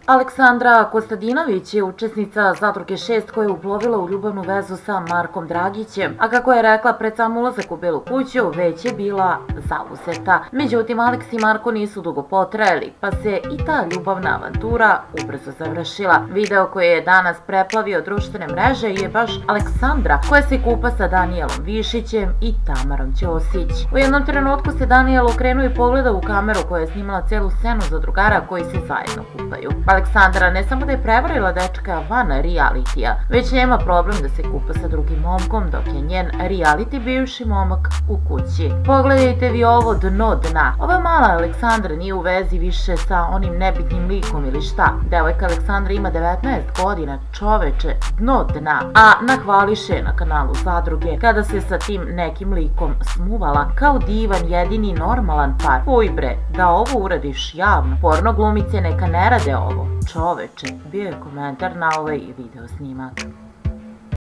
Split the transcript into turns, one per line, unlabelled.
Aleksandra Kostadinović je učesnica Zadruge 6 koja je uplovila u ljubavnu vezu sa Markom Dragićem, a kako je rekla pred sam ulazak u Belu kuću, već je bila zauzeta. Međutim, Aleks i Marko nisu dugo potrajali, pa se i ta ljubavna avantura ubrzo završila. Video koji je danas preplavio društvene mreže je baš Aleksandra koja se kupa sa Danijelom Višićem i Tamarom Ćosić. U jednom trenutku se Danijel okrenuo i pogledao u kameru koja je snimala celu scenu zadrugara koji se zajedno kupaju. Aleksandra ne samo da je prevarila dečka van realitija, već nema problem da se kupa sa drugim momkom, dok je njen reality bivši momak u kući. Pogledajte vi ovo dno dna. Ova mala Aleksandra nije u vezi više sa onim nebitnim likom ili šta. Devojka Aleksandra ima 19 godina, čoveče, dno dna. A nahvališe na kanalu Zadruge kada se sa tim nekim likom smuvala kao divan, jedini normalan par. Fuj bre, da ovo uradiš javno. Porno glumice neka ne rade ovo. Čoveče, bio je komentar na ovaj video snimak.